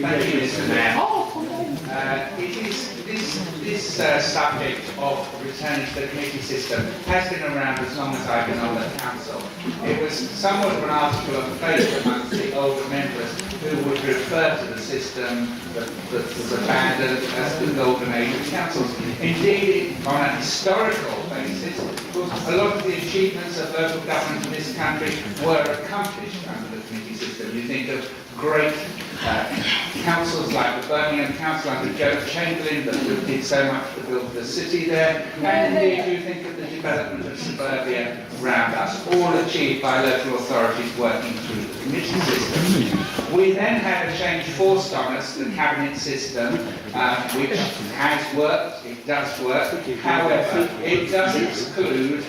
Thank you, Mr. Mayor. This subject of returning to the committee system has been around as long as I've been on the council. It was somewhat of an article of faith amongst the older members who would refer to the system that was abandoned as the golden age of councils. Indeed, on a historical basis, a lot of the achievements of local government in this country were accomplished under the committee system. You think of great councils like the Birmingham Council under Joe Chamberlain that did so much to build the city there, and indeed you think of the development of suburbia around us, all achieved by local authorities working through the committee system. We then had a change forced on us, the cabinet system, which has worked, it does work, however, it does exclude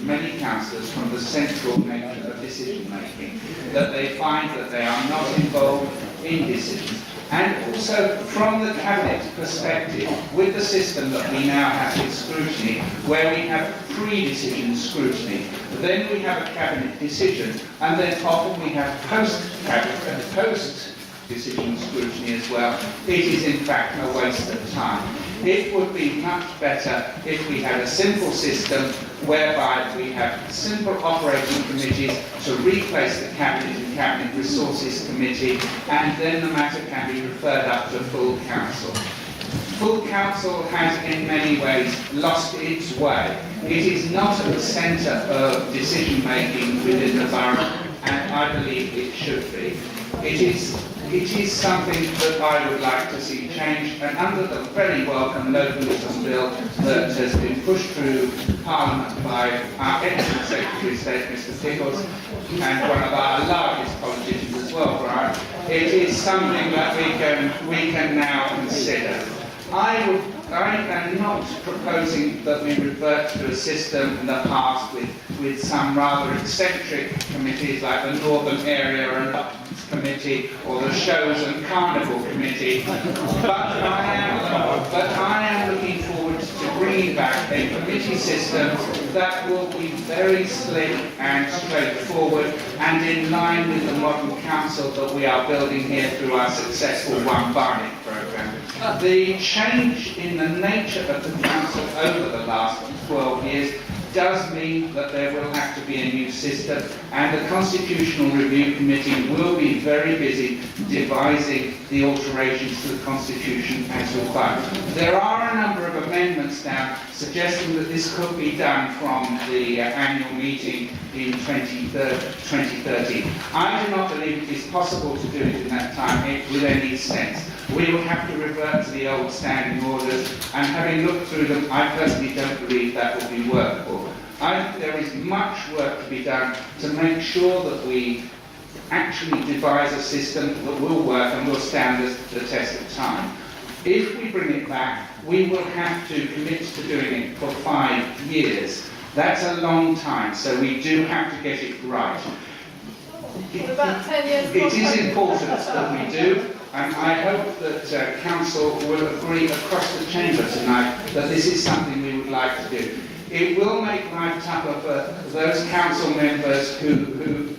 many councillors from the central nature of decision making, that they find that they are not involved in decisions. And also from the cabinet perspective, with the system that we now have in scrutiny, where we have pre-decision scrutiny, then we have a cabinet decision, and then often we have post-decision scrutiny as well. It is in fact a waste of time. It would be much better if we had a simple system whereby we have simple operating committees to replace the Cabinet and Cabinet Resources Committee, and then the matter can be referred up to full council. Full council has in many ways lost its way. It is not at the centre of decision making within the borough, and I believe it should be. It is something that I would like to see changed, and under the very welcome localism bill that has been pushed through Parliament by our excellent Secretary of State, Mr. Pickles, and one of our largest politicians as well, Brian, it is something that we can now consider. I am not proposing that we revert to a system in the past with some rather eccentric committees like the Northern Area Allotments Committee or the Shows and Carnival Committee, but I am looking forward to bringing back a committee system that will be very slick and straightforward and in line with the modern council that we are building here through our successful One Barnet programme. The change in the nature of the council over the last 12 years does mean that there will have to be a new system, and the Constitutional Review Committee will be very busy devising the alterations to the Constitution as required. There are a number of amendments now suggesting that this could be done from the annual meeting in 2030. I do not believe it is possible to do it in that time with any sense. We will have to revert to the old standing orders, and having looked through them, I personally don't believe that will be workable. I think there is much work to be done to make sure that we actually devise a system that will work and will stand the test of time. If we bring it back, we will have to commit to doing it for 5 years. That's a long time, so we do have to get it right. About 10 years. It is important that we do, and I hope that Council will agree across the chamber tonight that this is something we would like to do. It will make life tougher for those council members who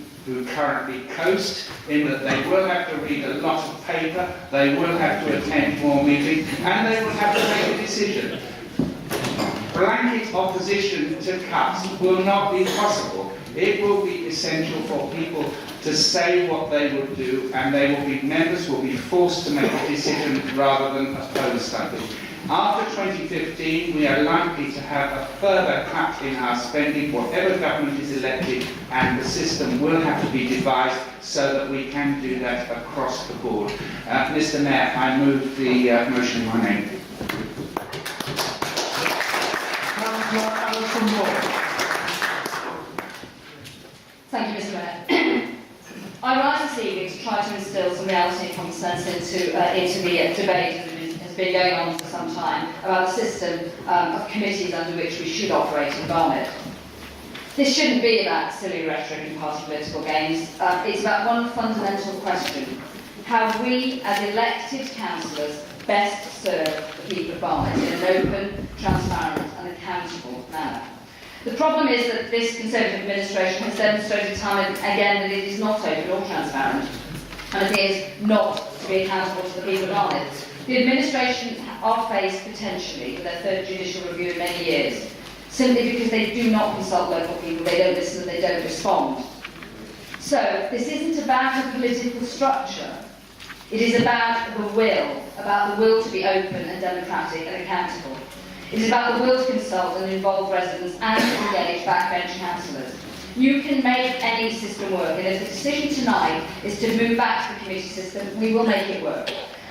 currently coast, in that they will have to read a lot of paper, they will have to attend more meetings, and they will have to make a decision. Blanket opposition to cuts will not be possible. It will be essential for people to say what they would do, and members will be forced to make a decision rather than oppose something. After 2015, we are likely to have a further cut in our spending, whatever government is elected, and the system will have to be devised so that we can do that across the board. Mr. Mayor, I move the motion in my name. Thank you, Mr. Mayor. I rise this evening to try to instil some reality and common sense into the debate that has been going on for some time about the system of committees under which we should operate in Barnet. This shouldn't be about silly rhetoric and party political games. It's about one fundamental question: how we, as elected councillors, best serve the people of Barnet in an open, transparent and accountable manner. The problem is that this Conservative administration has demonstrated time and again that it is not open or transparent. and appears not to be accountable to the people of Barnet. The administration are faced potentially with their third judicial review in many years, simply because they do not consult local people, they don't listen, they don't respond. So this isn't about a political structure. It is about the will to be open and democratic and accountable. It is about the will to consult and involve residents and to engage backbench councillors. You can make any system work, and if the decision tonight is to move back to the committee system, we will make it work.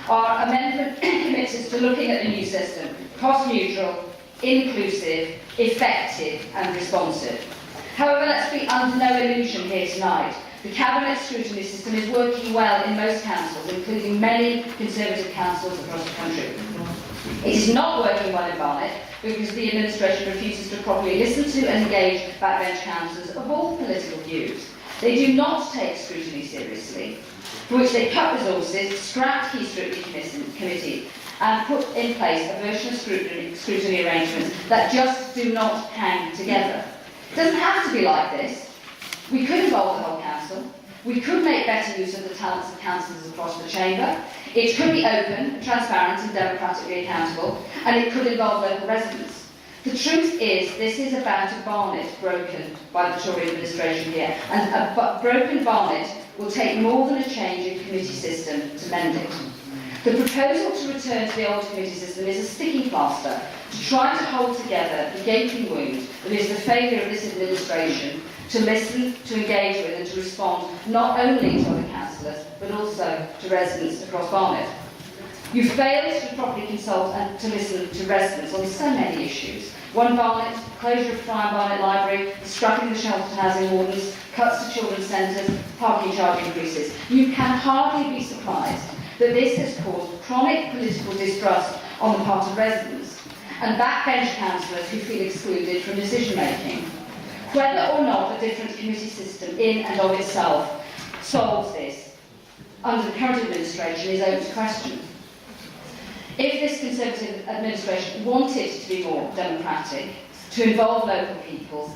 Our amendment commits to looking at the new system, cost neutral, inclusive, effective and responsive. However, let's be under no illusion here tonight. The Cabinet scrutiny system is working well in most councils, including many Conservative councils across the country. It is not working well in Barnet because the administration refuses to properly listen to and engage backbench councillors of all political views. They do not take scrutiny seriously, for which they cut resources, scrap key scrutiny committee, and put in place a version of scrutiny arrangements that just do not hang together. It doesn't have to be like this. We could involve the whole council. We could make better use of the talents of councillors across the chamber. It could be open, transparent and democratically accountable, and it could involve local residents. The truth is, this is about a Barnet broken by the Tory administration here, and a broken Barnet will take more than a change in committee system to mend it. The proposal to return to the old committee system is a sticking plaster to try to hold together the gaping wound that is the failure of this administration to listen, to engage with and to respond not only to other councillors but also to residents across Barnet. You failed to properly consult and to listen to residents on so many issues. One Barnet, closure of Barnet Library, scrapping the sheltered housing wardens, cuts to children's centres, parking charge increases. You can hardly be surprised that this has caused chronic political distrust on the part of residents and backbench councillors who feel excluded from decision making. Whether or not a different committee system in and of itself solves this under the current administration is open to question. If this Conservative administration wanted to be more democratic, to involve local people,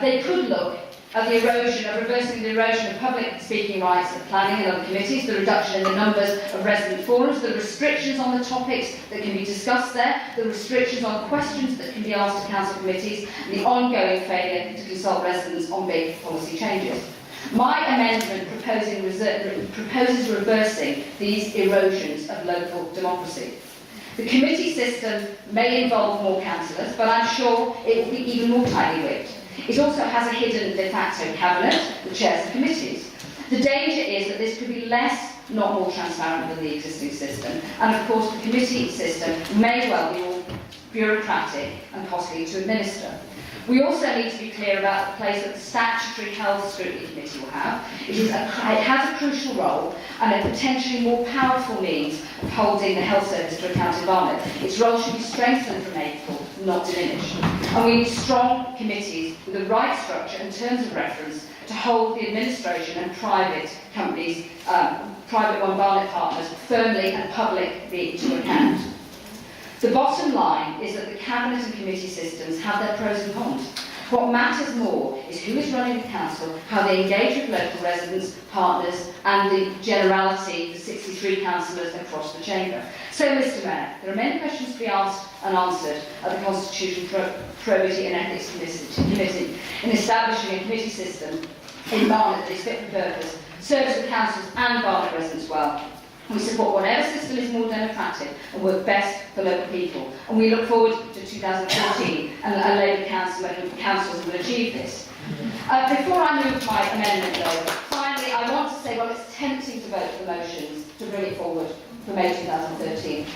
they could look at the erosion, of reversing the erosion of public speaking rights at planning and other committees, the reduction in the numbers of resident forums, the restrictions on the topics that can be discussed there, the restrictions on questions that can be asked of council committees, and the ongoing failure to consult residents on big policy changes. My amendment proposes reversing these erosions of local democracy. The committee system may involve more councillors, but I'm sure it will be even more tightly whipped. It also has a hidden de facto cabinet that chairs the committees. The danger is that this could be less, not more transparent than the existing system, and of course the committee system may well be more bureaucratic and costly to administer. We also need to be clear about the place that the Statutory Health Scrutiny Committee will have. It has a crucial role and a potentially more powerful means of holding the health service to account in Barnet. Its role should be strengthened from April, not diminished. And we need strong committees with the right structure and terms of reference to hold the administration and private companies, private One Barnet partners, firmly and publicly to account. The bottom line is that the Cabinet and committee systems have their pros and cons. What matters more is who is running the council, how they engage with local residents, partners and the generality, the 63 councillors across the chamber. So, Mr Mayor, there are many questions to be asked and answered at the Constitution, Probity and Ethics Committee in establishing a committee system in Barnet that is fit for purpose, serves the councils and Barnet residents well. We support whatever system is more democratic and work best for local people. And we look forward to 2014 and a Labour councils will achieve this. Before I move my amendment though, finally I want to say, well, it's tempting to vote for the motions to bring it forward for May 2013.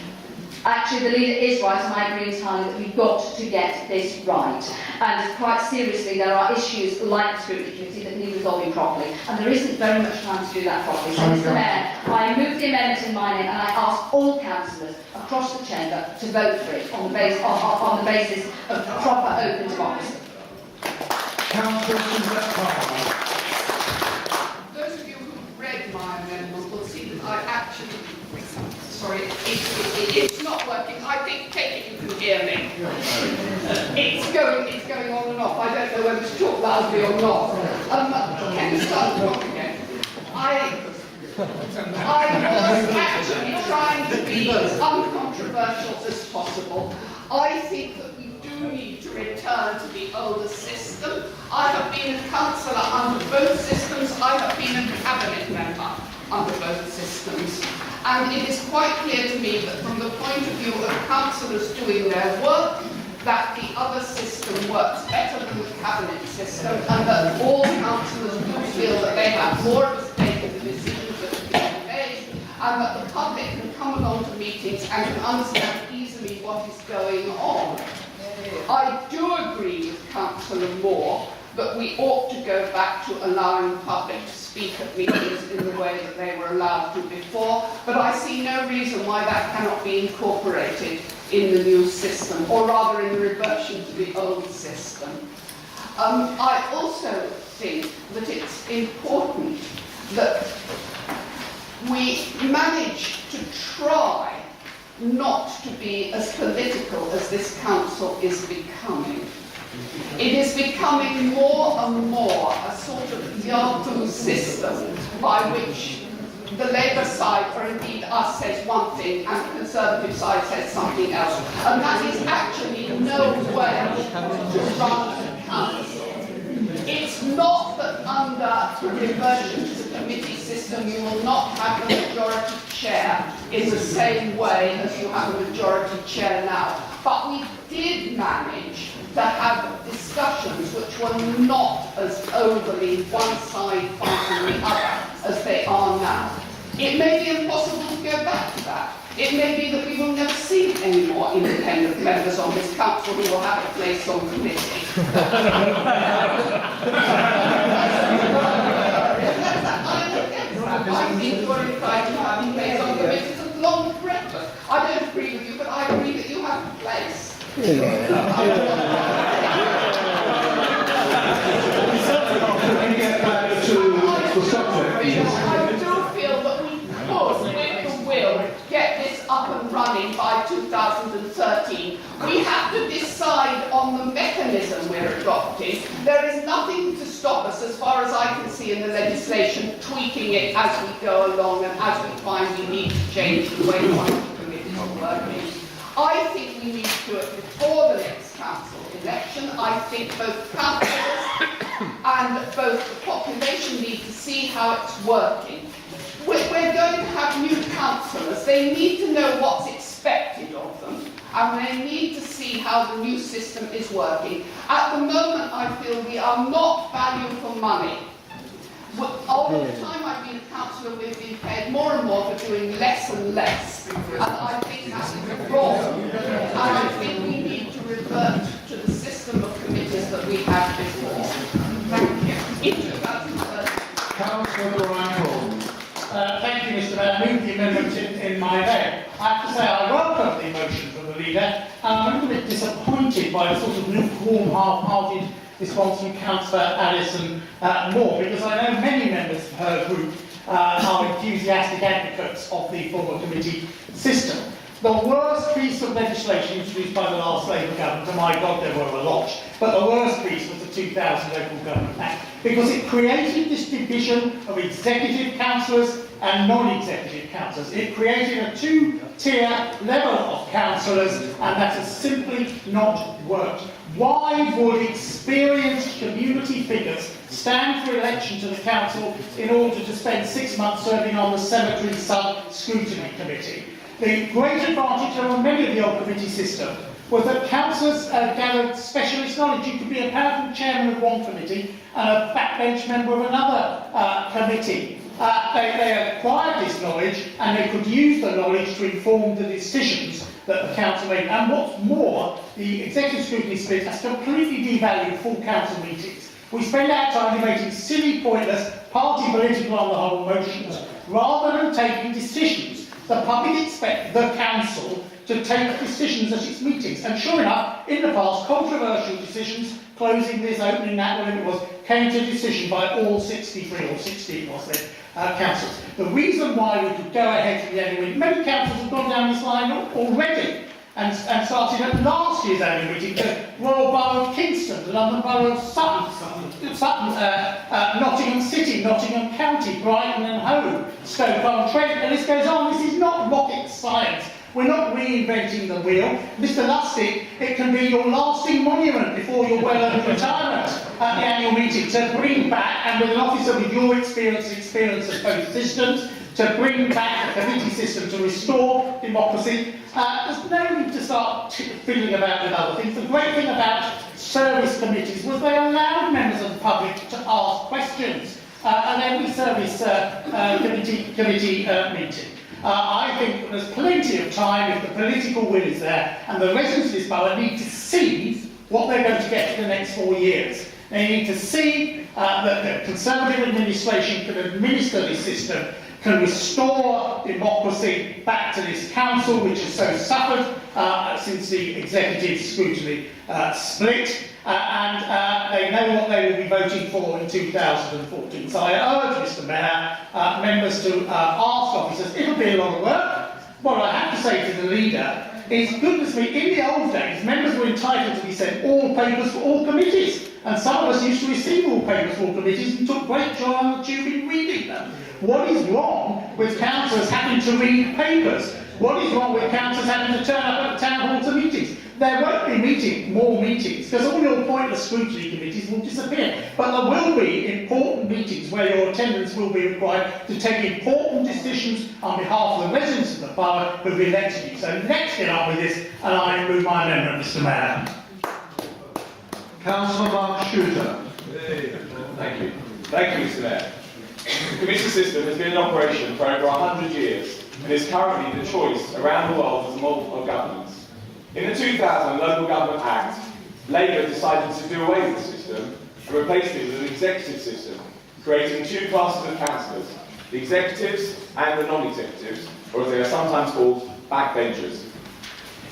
Actually, the leader is right, and I agree entirely that we've got to get this right. And quite seriously, there are issues like the Scrutiny Committee that need resolving properly, and there isn't very much time to do that properly. So, Mr Mayor, I move the amendment in my name, and I ask all councillors across the chamber to vote for it on the basis of proper open democracy. Those of you who read my amendment will see that I actually... Sorry, it's not working. I think, Kate, you can hear me. It's going on and off. I don't know whether to talk loudly or not. Can you start the clock again? I was actually trying to be as uncontroversial as possible. I think that we do need to return to the older system. I have been a councillor under both systems. I have been a cabinet member under both systems. And it is quite clear to me that from the point of view of councillors doing their work, that the other system works better than the cabinet system, and that all councillors do feel that they have more of a stake in the decisions that are being made, and that the public can come along to meetings and can understand easily what is going on. I do agree with Councillor Moore that we ought to go back to allowing the public to speak at meetings in the way that they were allowed to before, but I see no reason why that cannot be incorporated in the new system, or rather in the reversion to the old system. I also think that it's important that we manage to try not to be as political as this council is becoming. It is becoming more and more a sort of Yahoo system by which the Labour side, or indeed us, says one thing and the Conservative side says something else. And that is actually no way to run a council. It's not that under the reversion to the committee system you will not have a majority chair in the same way as you have a majority chair now. But we did manage to have discussions which were not as overly one side fighting the other as they are now. It may be impossible to go back to that. It may be that we will never see any more independent members on this council who will have a place on committee. I think you're entitled to have a place on committees as long as breakfast. I don't agree with you, but I agree that you have a place. I do feel that we could, with the will, get this up and running by 2013. We have to decide on the mechanism we're adopting. There is nothing to stop us, as far as I can see in the legislation, tweaking it as we go along and as we find we need to change the way one of the committees are working. I think we need to do it before the next council election. I think both councillors and both the population need to see how it's working. We're going to have new councillors. They need to know what's expected of them, and they need to see how the new system is working. At the moment, I feel we are not value for money. Over the time I've been a councillor, we've been paid more and more for doing less and less. And I think that is wrong. And I think we need to revert to the system of committees that we had before. Thank you. In 2013. Councillor Reinhold. Thank you, Mr. Mayor. Move the amendment in my name. I have to say I welcome the motion from the leader, and I'm a little bit disappointed by the sort of lukewarm, half-hearted response from Councillor Alison Moore, because I know many members of her group are enthusiastic advocates of the former committee system. The worst piece of legislation introduced by the last Labour government, and my God, there were a lot, but the worst piece was the 2000 Local Government Act, because it created this division of executive councillors and non-executive councillors. It created a two-tier level of councillors, and that has simply not worked. Why would experienced community figures stand for election to the council in order to spend 6 months serving on the cemetery sub-scrutiny committee? The great advantage of many of the old committee system was that councillors gathered specialist knowledge. You could be a powerful chairman of one committee and a backbench member of another committee. They acquired this knowledge, and they could use the knowledge to inform the decisions that the council made. And what's more, the executive scrutiny split has completely devalued full council meetings. We spend our time debating silly, pointless, party political on the whole motions, rather than taking decisions. The public expect the council to take decisions at its meetings. And sure enough, in the past, controversial decisions, closing this, opening that, whatever it was, came to decision by all 63 or 60 it was then, councils. The reason why we could go ahead to the annual meeting, many councils have gone down this line already. and started at last year's annual meeting, the Royal Borough of Kingston, the London Borough of Sutton, Nottingham City, Nottingham County, Brighton and Hove, Stoke-on-Trent, the list goes on. This is not rocket science. We're not reinventing the wheel. Mr. Lustig, it can be your lasting monument before your well-earned retirement at the annual meeting to bring back, and with an officer with your experience of both systems, to bring back the committee system to restore democracy. There's no need to start fiddling about with other things. The great thing about service committees was they allowed members of the public to ask questions at every service committee meeting. I think that there's plenty of time if the political will is there, and the residents of this borough need to see what they're going to get for the next 4 years. They need to see that the Conservative administration can administer this system, can restore democracy back to this council, which has so suffered since the executive scrutiny split, and they know what they will be voting for in 2014. So I urge Mr. Mayor, members to ask officers. It'll be a lot of work. What I have to say to the leader is, goodness me, in the old days, members were entitled to be sent all papers for all committees, and some of us used to receive all papers for all committees and took great joy on the tube in reading them. What is wrong with councillors having to read papers? What is wrong with councillors having to turn up at town hall to meetings? There won't be more meetings, because all your pointless scrutiny committees will disappear. But there will be important meetings where your attendance will be required to take important decisions on behalf of the residents of the borough who have elected you. So let's get on with this, and I remove my amendment, Mr. Mayor. Councillor Mark Shooter. Thank you. Thank you, Mr. Mayor. The committee system has been in operation for over 100 years and is currently the choice around the world as a model of governance. In the 2000 Local Government Act, Labour decided to do away with the system and replaced it with an executive system, creating two classes of councillors, the executives and the non-executives, or as they are sometimes called, backbenchers.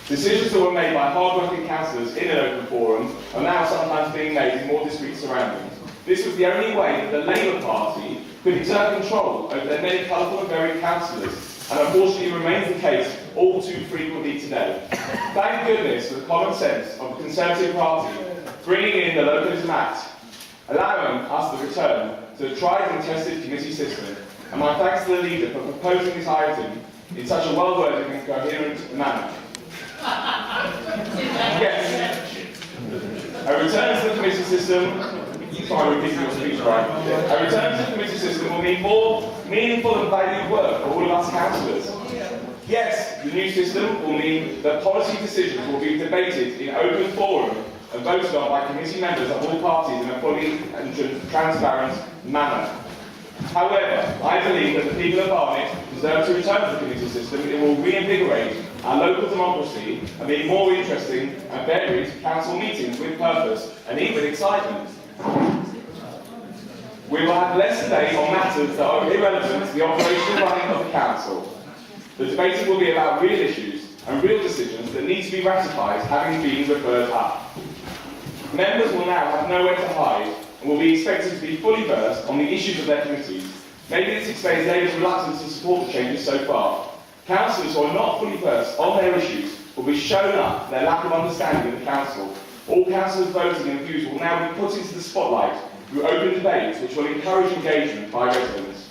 Decisions that were made by hard-working councillors in an open forum are now sometimes being made in more discreet surroundings. This was the only way that the Labour Party could exert control over their many colourful and varied councillors, and unfortunately remains the case all too frequently today. Thank goodness for the common sense of the Conservative Party bringing in the Localism Act, allowing us the return to the tried and tested committee system. And my thanks to the leader for proposing this item in such a well-worded and coherent manner. Yes, a return to the committee system. Sorry, repeating your speech, right? A return to the committee system will mean more meaningful and valued work for all of us councillors. Yes, the new system will mean that policy decisions will be debated in open forum and voted on by committee members of all parties in a fully and transparent manner. However, I believe that the people of Barnet deserve to return to the committee system. It will reinvigorate our local democracy and be more interesting and varied council meetings with purpose and even excitement. We will have less debate on matters that are irrelevant to the operational running of the council. The debate will be about real issues and real decisions that need to be ratified, having been referred up. Members will now have nowhere to hide and will be expected to be fully versed on the issues of their committees. Maybe this explains Labour's reluctance to support the changes so far. Councillors who are not fully versed on their issues will be shown up their lack of understanding of the council. All councillors' voting and views will now be put into the spotlight through open debates which will encourage engagement by residents.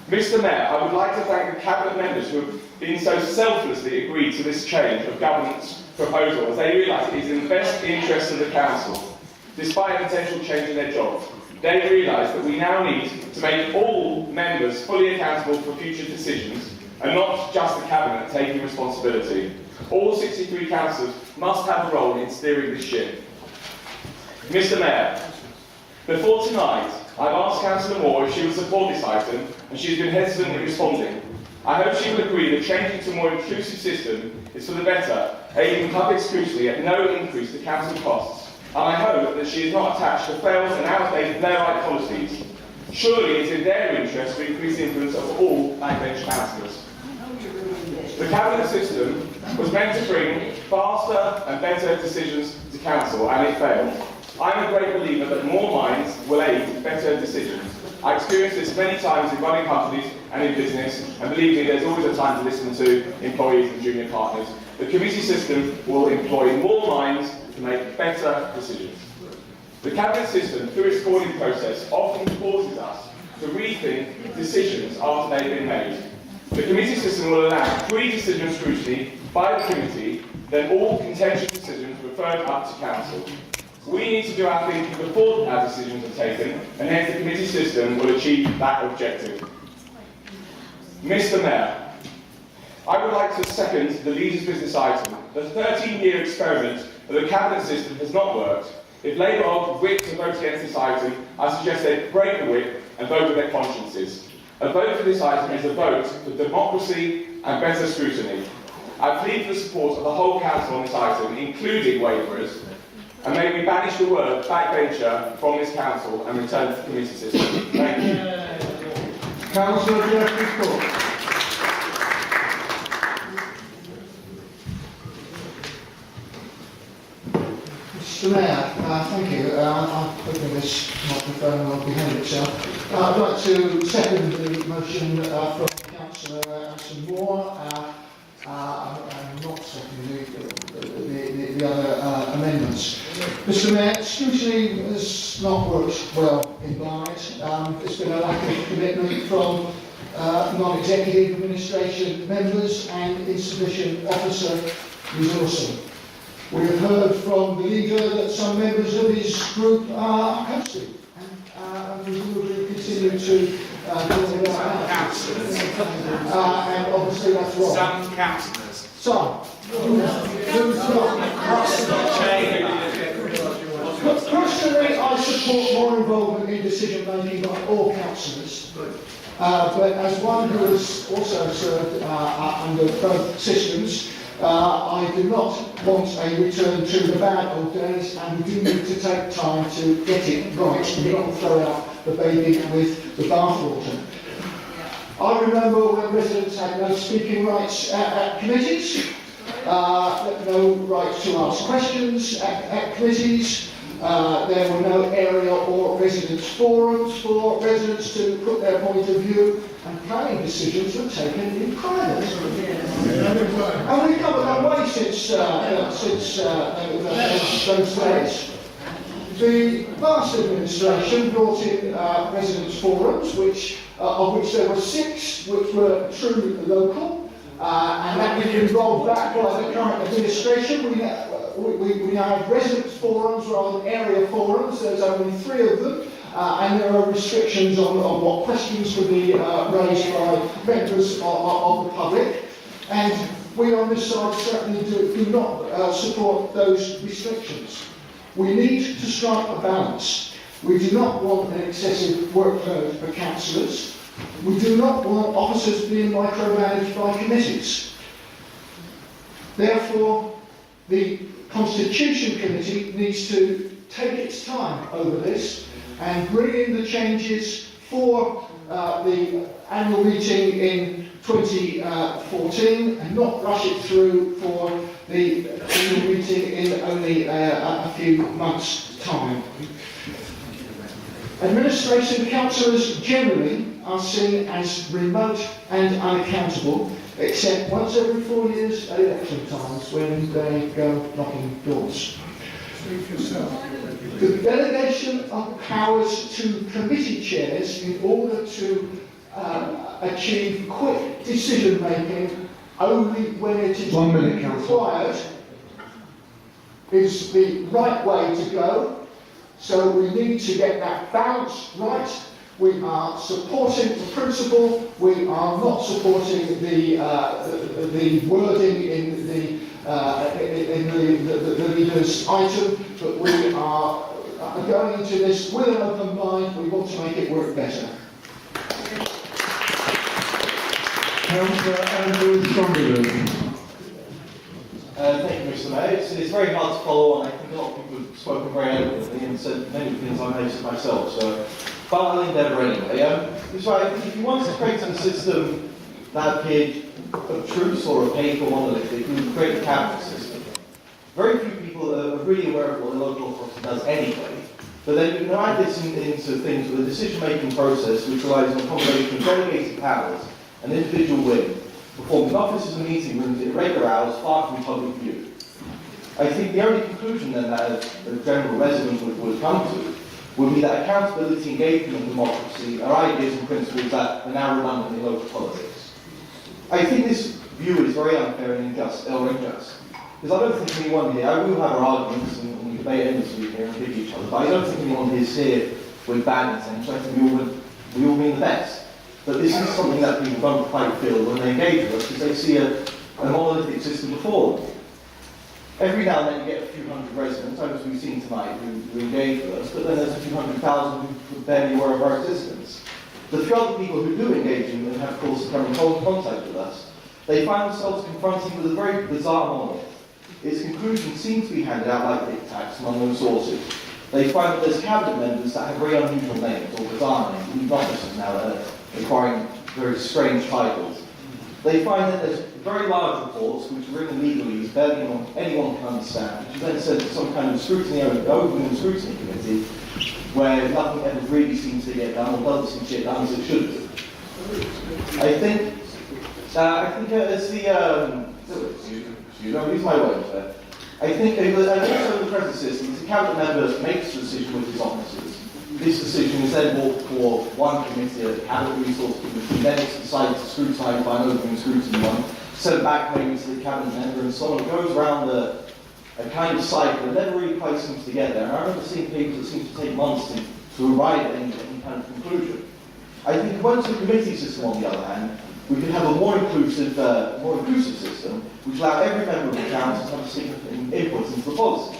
Mr. Mayor, I would like to thank the Cabinet members who have been so selflessly agreed to this change of governance proposal, as they realise it is in the best interest of the Council. Despite a potential change in their jobs, they realise that we now need to make all members fully accountable for future decisions, and not just the Cabinet taking responsibility. All 63 councillors must have a role in steering this ship. Mr. Mayor, before tonight, I've asked Councillor Moore if she would support this item, and she's been hesitant in responding. I hope she will agree that changing to a more inclusive system is for the better, aiding public scrutiny at no increase to council costs, and I hope that she is not attached to failed and outdated Blairite policies. Surely it's in their interest to increase the influence of all backbench councillors. The Cabinet system was meant to bring faster and better decisions to council, and it failed. I'm a great believer that more minds will aid better decisions. I experienced this many times in running companies and in business, and believe me, there's always a time to listen to employees and junior partners. The committee system will employ more minds to make better decisions. The cabinet system, through its calling process, often forces us to rethink decisions after they've been made. The committee system will allow pre-decision scrutiny by the committee, then all contentious decisions referred up to council. We need to do our thinking before our decisions are taken, and hence the committee system will achieve that objective. Mr. Mayor, I would like to second the Leaders' Business item. The 13-year experiment of the cabinet system has not worked. If Labour are whipped to vote against this item, I suggest they break the whip and vote with their consciences. A vote for this item is a vote for democracy and better scrutiny. I plead for the support of the whole council on this item, including waverers, and may we banish the word backbencher from this council and return to the committee system. Thank you. Councillor Jeffrey Cook. Mr. Mayor, thank you. I'm hoping this microphone will behave itself. I'd like to second the motion from Councillor Ashton Moore. I'm not seconding the other amendments. Mr. Mayor, scrutiny has not worked well in Barnet. There's been a lack of commitment from non-executive administration members and insufficient officer resourcing. We have heard from the leader that some members of his group are hosting and we will continue to do that. And obviously that's wrong. Some councillors. Some. Personally, I support more involvement in decision making by all councillors. But as one who has also served under both systems, I do not want a return to the bad old days, and we do need to take time to get it right and not throw out the baby with the bathwater. I remember when residents had no speaking rights at committees, no right to ask questions at committees. There were no area or residents forums for residents to put their point of view, and planning decisions were taken in private. And we've come a long way since those days. The last administration brought in residents forums, of which there were 6 which were truly local, and that was involved back by the current administration. We now have residents forums rather than area forums. There's only 3 of them, and there are restrictions on what questions can be raised by members of the public. And we on this side certainly do not support those restrictions. We need to strike a balance. We do not want an excessive workload for councillors. We do not want officers being micromanaged by committees. Therefore, the Constitution Committee needs to take its time over this and bring in the changes for the annual meeting in 2014 and not rush it through for the annual meeting in only a few months' time. Administration councillors generally are seen as remote and unaccountable, except once every 4 years at election times when they go knocking doors. The delegation of powers to committee chairs in order to achieve quick decision making only when it is required is the right way to go. So we need to get that balance right. We are supporting the principle. We are not supporting the wording in the leader's item, but we are going into this with an open mind. We want to make it work better. Councillor Andrew Sonderland. Thank you, Mr. Mayor. It's very hard to follow on. I think a lot of people have spoken very eloquently and said many things I noticed myself, but I'll endeavour anyway. That's right, if you wanted to create a system that appeared obtruse or opaque or monolithic, you would create a cabinet system. Very few people are really aware of what the local authority does anyway, But then you can add this into things with a decision-making process which relies on a combination of delegated powers and individual will, performing offices and meeting rooms at irregular hours far from public view. I think the only conclusion then that a general resident would come to would be that accountability, engagement and democracy are ideas and principles that are now redundant in local politics. I think this view is very unfair and unjust. Because I don't think anyone here, I will have our arguments and we debate endlessly here and pick each other, but I don't think anyone here is here with bad intentions. I think we all mean the best. But this is something that people don't quite feel when they engage with us, because they see a monolithic system before them. Every now and then you get a few hundred residents, as we've seen tonight, who engage with us, but then there's a few 100,000 who are barely aware of our existence. The few other people who do engage and have, of course, come in contact with us, they find themselves confronted with a very bizarre monolith. Its conclusions seem to be handed out like diktats from unknown sources. They find that there's cabinet members that have very unusual names, or bizarre names, and officers now that are acquiring very strange titles. They find that there's very large reports, which are written in legalese, barely anyone can understand, which are then sent to some kind of scrutiny, open scrutiny committee, where nothing ever really seems to get done, or doesn't seem to get done as it should do. I think as you don't use my words there. I think also the present system, the cabinet member makes a decision with his officers. This decision is then brought for one committee, a cabinet resource committee, then it's decided to scrutinise by an open scrutiny one, sent back maybe to the cabinet member and so on. It goes around a kind of cycle that never really quite seems to get there. And I remember seeing papers that seem to take months to arrive at any kind of conclusion. I think once the committee system, on the other hand, we can have a more inclusive system, which allows every member of the council to have a significant input into the policy.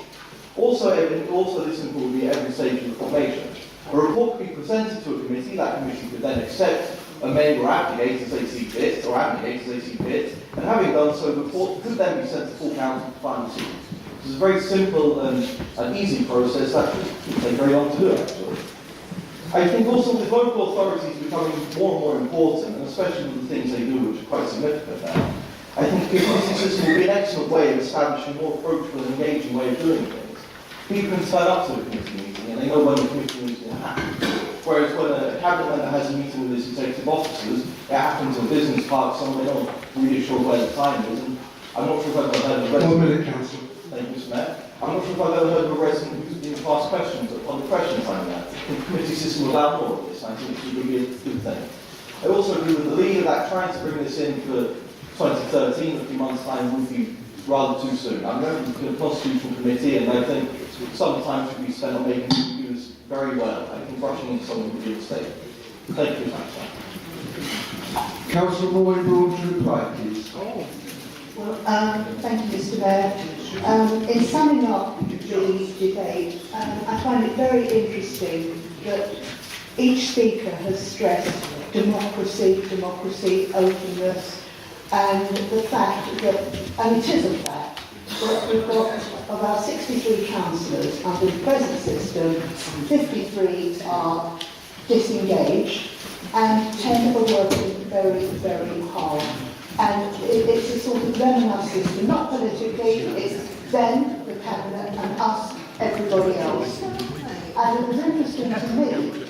Also this input would be at every stage of the formation. A report could be presented to a committee, that committee could then accept, amend or abdicate as they see fit, or abdicate as they see fit, and having done so, the report could then be sent to full council for final decisions. It's a very simple and easy process that should take very long to do, actually. I think also with local authorities becoming more and more important, and especially with the things they do, which are quite significant now, I think the committee system will be an excellent way of establishing a more approachable and engaging way of doing things. People can turn up to a committee meeting and they know when the committee meeting will happen. Whereas when a cabinet member has a meeting with his executive officers, it happens in a business park somewhere, they're not really sure where the time is. And I'm not sure if I've ever heard of a resident. 1 minute, Councillor. Thank you, Mr. Mayor. I'm not sure if I've ever heard of a resident who's been asked questions on the question time now. The committee system will allow more of this, and I think it would be a good thing. I also agree with the leader that trying to bring this in for 2013, a few months' time, would be rather too soon. I'm going to the Constitutional Committee, and I think some time should be spent on making reviews very well. I think rushing into something would be a mistake. Thank you, Councillor. Councillor Moore, to reply, please. Well, thank you, Mr. Mayor. In summing up the debate, I find it very interesting that each speaker has stressed democracy, openness, and the fact that, and it is a fact, that we've got of our 63 councillors under the present system, 53 are disengaged and 10 are working very, very hard. And it's a sort of them and us system, not politically, it's them, the cabinet, and us, everybody else. And it was interesting to me,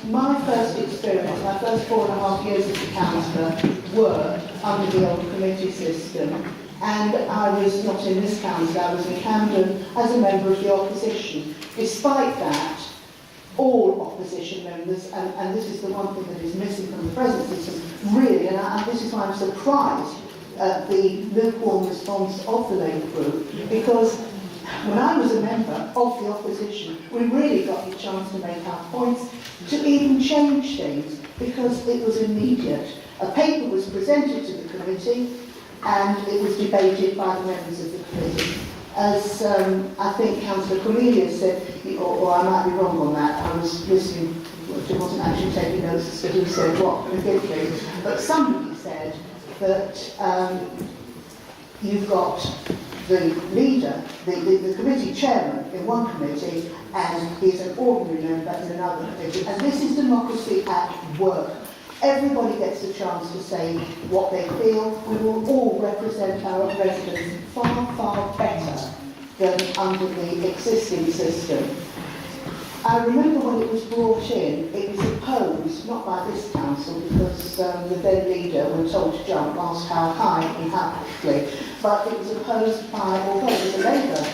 my first experience, my first 4.5 years as a councillor were under the old committee system. And I was not in this council, I was in Camden as a member of the opposition. Despite that, all opposition members, and this is the one thing that is missing from the present system, really, and this is why I'm surprised at the lukewarm response of the Labour group, because when I was a member of the opposition, we really got the chance to make our points, to even change things, because it was immediate. A paper was presented to the committee, and it was debated by the members of the committee. As I think Councillor Cornelius said, or I might be wrong on that, I was listening, I wasn't actually taking notes as to who said what, forgive me, but somebody said that you've got the leader, the committee chairman in one committee, and he's an ordinary member in another committee, and this is democracy at work. Everybody gets a chance to say what they feel. We will all represent our residents far, far better than under the existing system. I remember when it was brought in, it was opposed, not by this council, because the then leader, we're told to jump, asked how high and how quickly, but it was opposed by, although it was a Labour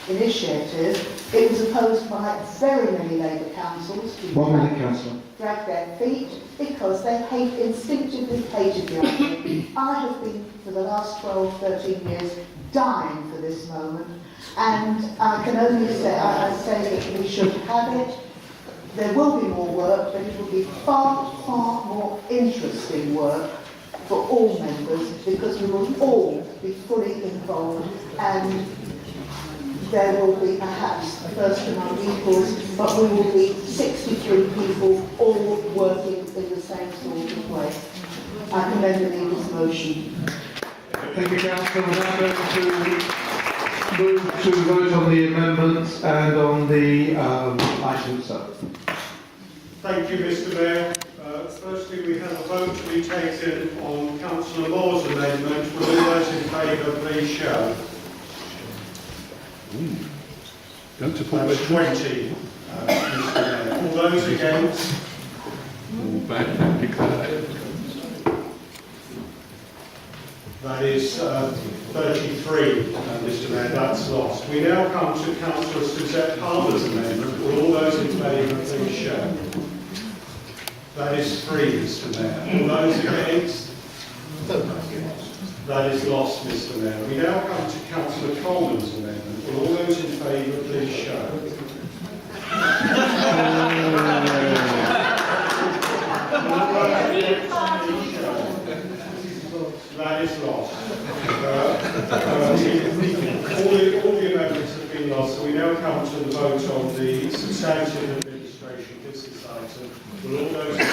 initiative, it was opposed by very many Labour councils who 1 minute, Councillor. drag their feet because they instinctively hated the idea. I have been, for the last 12, 13 years, dying for this moment. And I can only say, I say that we should have it. There will be more work, but it will be far, far more interesting work for all members, because we will all be fully involved, and there will be perhaps a first among equals, but we will be 63 people all working in the same sort of way. I commend the leader's motion. Thank you, Councillor. We're now going to move to vote on the amendments and on the item itself. Thank you, Mr. Mayor. Firstly, we have a vote to be taken on Councillor Moore's amendment. Will all those in favour please show? Don't support That's 20, Mr. Mayor. All those against? all bad. Declare. That is 33, Mr. Mayor. That's lost. We now come to Councillor Suzette Palmer's amendment. Will all those in favour please show? That is 3, Mr. Mayor. All those against? That is lost, Mr. Mayor. We now come to Councillor Coleman's amendment. Will all those in favour please show? That is lost. All the amendments have been lost, so we now come to the vote on the substantive administration business item. Will all those in